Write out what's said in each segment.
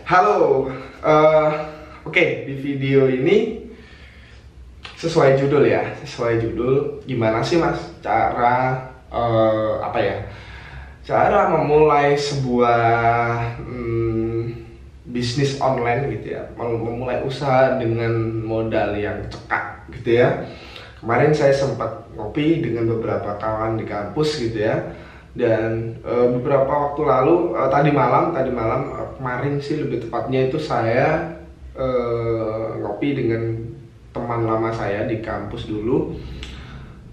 Halo, oke, di video ini sesuai judul ya, gimana sih Mas cara cara memulai sebuah bisnis online gitu ya, memulai usaha dengan modal yang cekak gitu ya. Kemarin saya sempat ngopi dengan beberapa kawan di kampus gitu ya. Dan beberapa waktu lalu, tadi malam kemarin sih lebih tepatnya itu saya ngopi dengan teman lama saya di kampus dulu.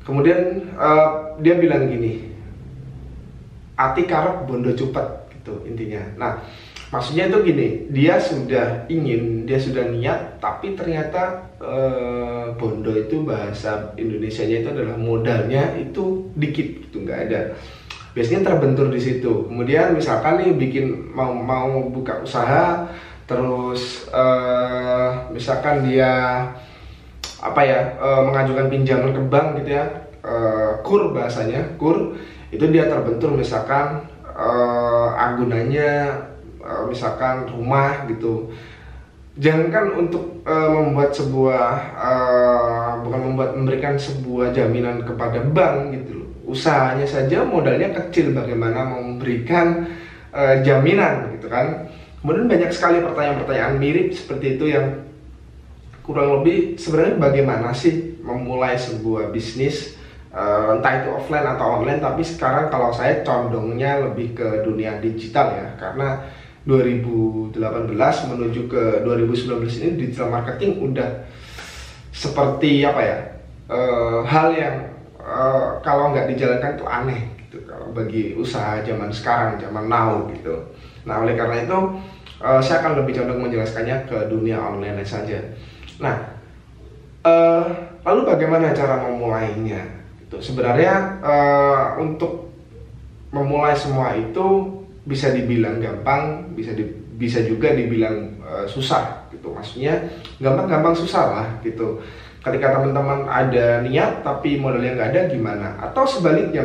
Kemudian dia bilang gini, ati karep bondo cupet gitu intinya. Nah, maksudnya itu gini, dia sudah niat, tapi ternyata bondo itu bahasa Indonesianya itu adalah modalnya itu dikit gitu, nggak ada. Biasanya terbentur di situ. Kemudian misalkan nih mau buka usaha, terus misalkan dia mengajukan pinjaman ke bank gitu ya, kur bahasanya, kur itu dia terbentur misalkan agunannya misalkan rumah gitu. Jangankan untuk memberikan sebuah jaminan kepada bank gitu loh. Usahanya saja modalnya kecil, bagaimana memberikan jaminan gitu kan. Kemudian banyak sekali pertanyaan-pertanyaan mirip seperti itu yang kurang lebih sebenarnya bagaimana sih memulai sebuah bisnis, entah itu offline atau online. Tapi sekarang kalau saya condongnya lebih ke dunia digital ya, karena 2018 menuju ke 2019 ini digital marketing udah seperti hal yang kalau nggak dijalankan tuh aneh gitu kalau bagi usaha zaman sekarang, zaman now gitu. Nah, oleh karena itu saya akan lebih condong menjelaskannya ke dunia online saja. Nah, lalu bagaimana cara memulainya gitu. Sebenarnya untuk memulai semua itu bisa dibilang gampang, bisa juga dibilang susah gitu. Maksudnya gampang susah lah gitu. Ketika teman-teman ada niat tapi modalnya nggak ada, gimana? Atau sebaliknya,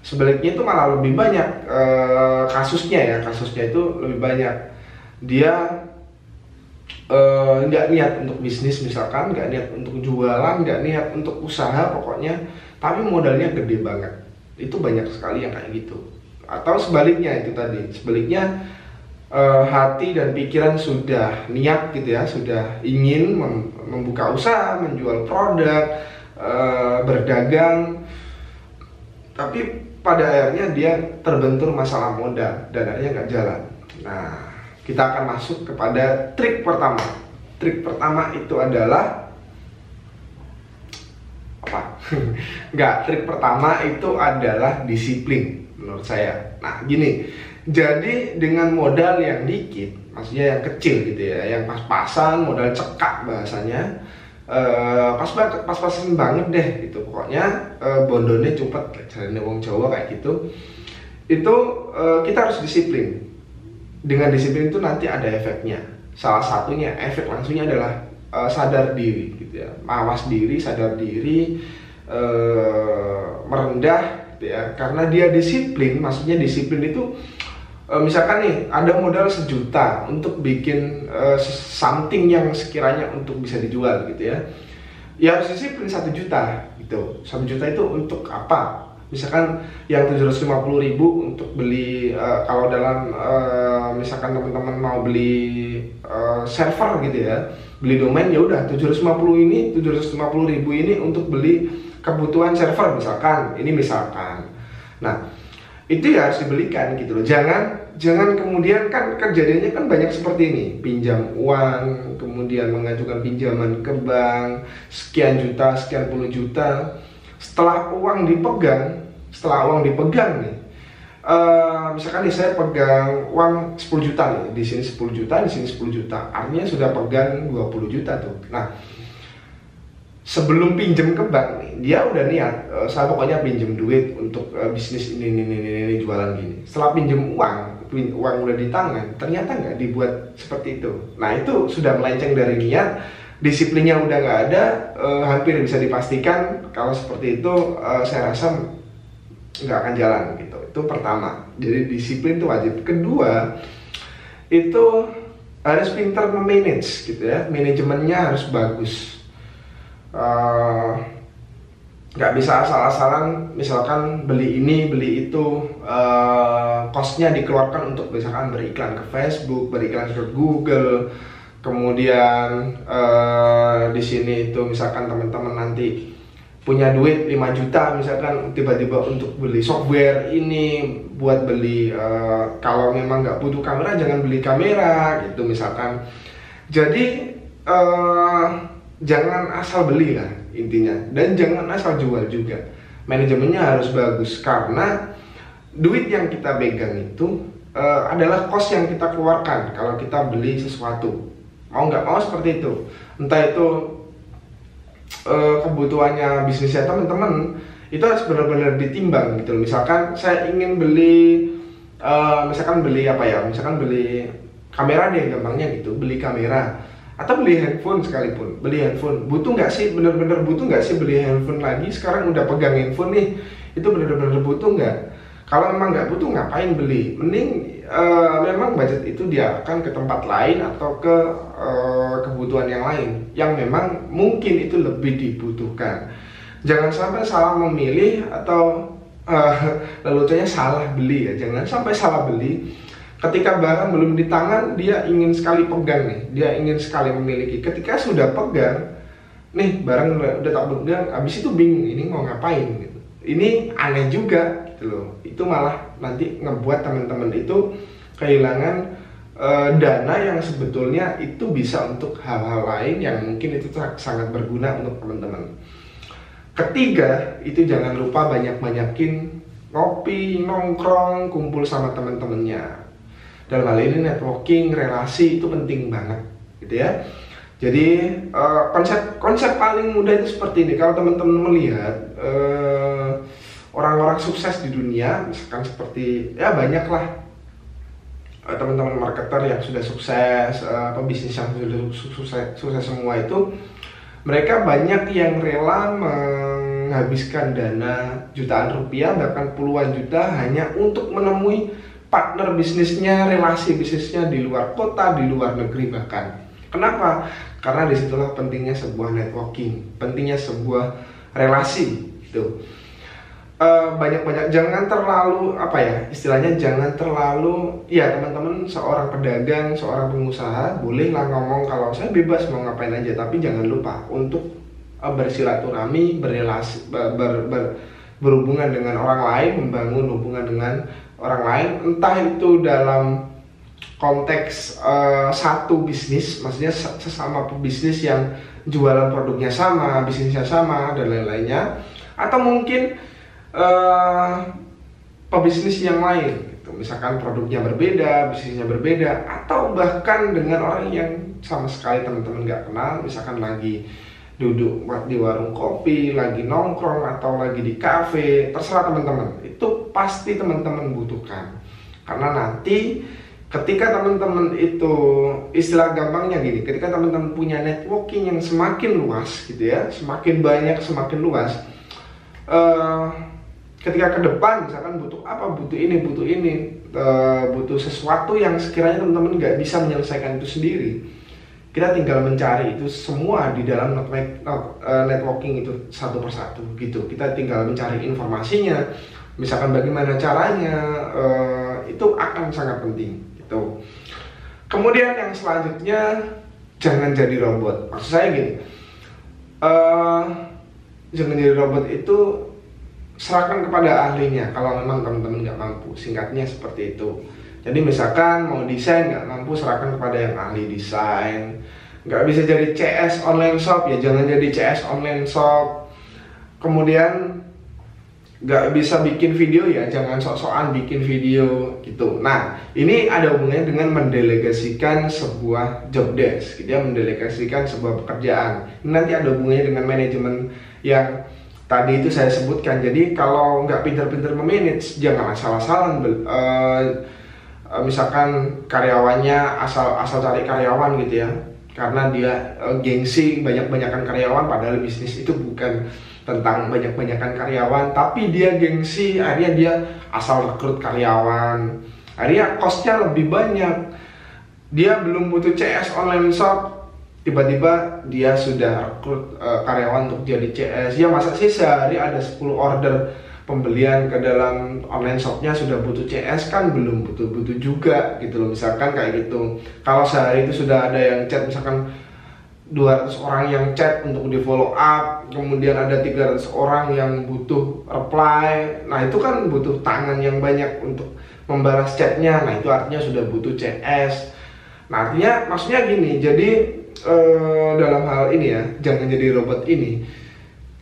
sebaliknya itu malah lebih banyak kasusnya itu lebih banyak. Dia nggak niat untuk bisnis misalkan, nggak niat untuk jualan, nggak niat untuk usaha pokoknya, tapi modalnya gede banget. Itu banyak sekali yang kayak gitu. Atau sebaliknya itu tadi, hati dan pikiran sudah niat gitu ya, sudah ingin membuka usaha, menjual produk, berdagang, tapi pada akhirnya dia terbentur masalah modal dan akhirnya nggak jalan. Nah, kita akan masuk kepada trik pertama. Trik pertama itu adalah trik pertama itu adalah disiplin menurut saya. Nah, gini, jadi dengan modal yang dikit, maksudnya yang kecil gitu ya, yang pas-pasan, modal cekak bahasanya, pas-pasan banget deh gitu. Pokoknya bondone cupet, caranya wong Jawa kayak gitu. Itu kita harus disiplin. Dengan disiplin itu nanti ada efeknya. Salah satunya efek langsungnya adalah sadar diri gitu ya, mawas diri, sadar diri, merendah gitu ya. Karena dia disiplin, maksudnya disiplin itu misalkan nih ada modal 1 juta untuk bikin something yang sekiranya untuk bisa dijual gitu ya, ya harus disiplin 1 juta gitu. 1 juta itu untuk apa? Misalkan yang 750.000 untuk beli, kalau dalam misalkan teman-teman mau beli server gitu ya, beli domain, ya udah 750.000 ini untuk beli kebutuhan server misalkan. Nah, itu ya harus dibelikan gitu loh. Jangan kemudian, kan kejadiannya kan banyak seperti ini, pinjam uang, kemudian mengajukan pinjaman ke bank sekian juta, sekian puluh juta. Setelah uang dipegang nih, misalkan nih saya pegang uang 10 juta nih, di sini 10 juta, di sini 10 juta, artinya sudah pegang 20 juta tuh. Nah, sebelum pinjam ke bank nih, dia udah niat, saya pokoknya pinjam duit untuk bisnis ini jualan gini. Setelah pinjam uang udah di tangan, ternyata nggak dibuat seperti itu. Nah, itu sudah melenceng dari niat, disiplinnya udah nggak ada. Hampir bisa dipastikan kalau seperti itu, saya rasa nggak akan jalan gitu. Itu pertama. Jadi disiplin itu wajib. Kedua, itu harus pintar memanage gitu ya, manajemennya harus bagus. Nggak bisa asal-asalan misalkan beli ini beli itu, costnya dikeluarkan untuk misalkan beriklan ke Facebook, beriklan ke Google, kemudian di sini itu misalkan teman-teman nanti punya duit 5 juta misalkan tiba-tiba untuk beli software ini, buat beli kalau memang nggak butuh kamera jangan beli kamera gitu misalkan. Jadi jangan asal beli lah intinya, dan jangan asal jual juga. Manajemennya harus bagus, karena duit yang kita pegang itu adalah cost yang kita keluarkan kalau kita beli sesuatu, mau nggak mau seperti itu. Entah itu kebutuhannya bisnisnya teman-teman, itu harus benar-benar ditimbang gitu. Misalkan saya ingin beli misalkan beli apa ya, misalkan beli kamera deh gampangnya gitu, beli kamera atau beli handphone sekalipun. Beli handphone, butuh nggak sih, benar-benar butuh nggak sih beli handphone lagi? Sekarang udah pegang handphone nih, itu benar-benar butuh nggak? Kalau memang nggak butuh, ngapain beli? Mending memang budget itu dia akan ke tempat lain atau ke kebutuhan yang lain yang memang mungkin itu lebih dibutuhkan. Jangan sampai salah memilih atau leluconnya salah beli ya. Jangan sampai salah beli. Ketika barang belum di tangan, dia ingin sekali pegang nih, dia ingin sekali memiliki. Ketika sudah pegang, nih barang udah tak pegang, abis itu bingung ini mau ngapain gitu. Ini aneh juga gitu loh. Itu malah nanti ngebuat teman-teman itu kehilangan dana yang sebetulnya itu bisa untuk hal-hal lain yang mungkin itu sangat berguna untuk teman-teman. Ketiga, itu jangan lupa banyak-banyakin ngopi, nongkrong, kumpul sama teman-temannya. Dalam hal ini networking, relasi itu penting banget gitu ya. Jadi konsep paling mudah itu seperti ini. Kalau teman-teman melihat orang-orang sukses di dunia, misalkan seperti ya banyaklah teman-teman marketer yang sudah sukses, pebisnis yang sudah sukses semua itu, mereka banyak yang rela menghabiskan dana jutaan rupiah bahkan puluhan juta hanya untuk menemui partner bisnisnya, relasi bisnisnya di luar kota, di luar negeri bahkan. Kenapa? Karena disitulah pentingnya sebuah networking, pentingnya sebuah relasi gitu. Banyak-banyak, jangan terlalu apa ya istilahnya, jangan terlalu ya teman-teman, seorang pedagang, seorang pengusaha bolehlah ngomong kalau saya bebas mau ngapain aja, tapi jangan lupa untuk bersilaturahmi, berrelasi, berhubungan dengan orang lain, membangun hubungan dengan orang lain, entah itu dalam konteks satu bisnis, maksudnya sesama pebisnis yang jualan produknya sama, bisnisnya sama dan lain-lainnya, atau mungkin pebisnis yang lain gitu. Misalkan produknya berbeda, bisnisnya berbeda, atau bahkan dengan orang yang sama sekali teman-teman nggak kenal, misalkan lagi duduk di warung kopi, lagi nongkrong atau lagi di kafe, terserah teman-teman. Itu pasti teman-teman butuhkan. Karena nanti ketika teman-teman itu, istilah gampangnya gini, ketika teman-teman punya networking yang semakin luas gitu ya, semakin banyak, semakin luas, ketika ke depan misalkan butuh apa, butuh ini, butuh sesuatu yang sekiranya teman-teman nggak bisa menyelesaikan itu sendiri, kita tinggal mencari itu semua di dalam networking itu satu persatu gitu. Kita tinggal mencari informasinya, misalkan bagaimana caranya, itu akan sangat penting gitu. Kemudian yang selanjutnya, jangan jadi robot. Maksud saya gini, jangan jadi robot itu serahkan kepada ahlinya kalau memang teman-teman nggak mampu. Singkatnya seperti itu. Jadi misalkan mau desain nggak mampu, serahkan kepada yang ahli desain. Nggak bisa jadi CS online shop, ya jangan jadi CS online shop. Kemudian nggak bisa bikin video, ya jangan sok-sokan bikin video gitu. Nah, ini ada hubungannya dengan mendelegasikan sebuah job desk gitu ya, mendelegasikan sebuah pekerjaan. Ini nanti ada hubungannya dengan manajemen yang tadi itu saya sebutkan. Jadi kalau nggak pintar-pintar memanage, jangan asal-asalan misalkan karyawannya asal cari karyawan gitu ya, karena dia gengsi banyak-banyakan karyawan, padahal bisnis itu bukan tentang banyak-banyakan karyawan, tapi dia gengsi, akhirnya dia asal rekrut karyawan, akhirnya costnya lebih banyak, dia belum butuh CS online shop, tiba-tiba dia sudah rekrut karyawan untuk jadi CS. Ya masa sih sehari ada 10 order pembelian ke dalam online shopnya sudah butuh CS? Kan belum butuh juga gitu loh, misalkan kayak gitu. Kalau sehari itu sudah ada yang chat, misalkan 200 orang yang chat untuk di follow up, kemudian ada 300 orang yang butuh reply, nah itu kan butuh tangan yang banyak untuk membalas chatnya. Nah itu artinya sudah butuh CS. Nah artinya maksudnya gini, jadi dalam hal ini ya, jangan jadi robot ini,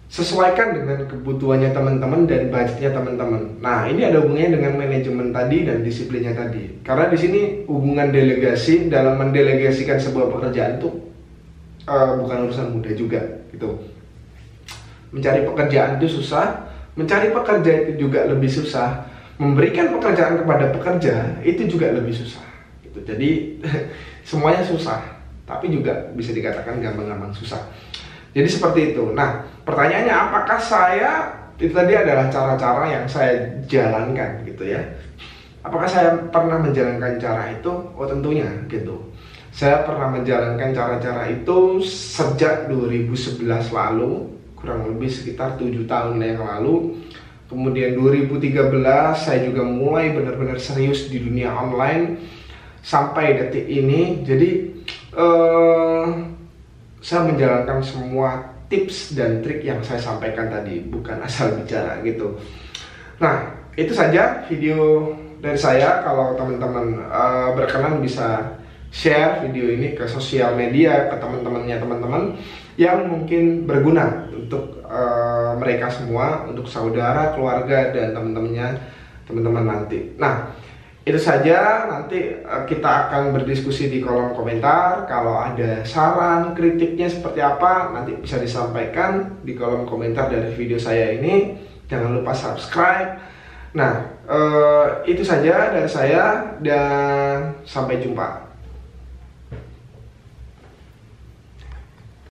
sesuaikan dengan kebutuhannya teman-teman dan budgetnya teman-teman. Nah ini ada hubungannya dengan manajemen tadi dan disiplinnya tadi, karena di sini hubungan delegasi dalam mendelegasikan sebuah pekerjaan itu bukan urusan mudah juga gitu. Mencari pekerjaan itu susah, mencari pekerja itu juga lebih susah, memberikan pekerjaan kepada pekerja itu juga lebih susah gitu. Jadi semuanya susah, tapi juga bisa dikatakan gampang-gampang susah. Jadi seperti itu. Nah pertanyaannya, apakah itu tadi adalah cara-cara yang saya jalankan gitu ya. Apakah saya pernah menjalankan cara itu? Oh tentunya gitu. Saya pernah menjalankan cara-cara itu sejak 2011 lalu, kurang lebih sekitar 7 tahun yang lalu. Kemudian 2013 saya juga mulai benar-benar serius di dunia online sampai detik ini. Jadi saya menjalankan semua tips dan trik yang saya sampaikan tadi, bukan asal bicara gitu. Nah itu saja video dari saya. Kalau teman-teman berkenan bisa share video ini ke sosial media, ke teman-temannya teman-teman yang mungkin berguna untuk mereka semua, untuk saudara, keluarga, dan teman-temannya teman-teman nanti. Nah itu saja, nanti kita akan berdiskusi di kolom komentar. Kalau ada saran, kritiknya seperti apa, nanti bisa disampaikan di kolom komentar dari video saya ini. Jangan lupa subscribe. Nah itu saja dari saya dan sampai jumpa.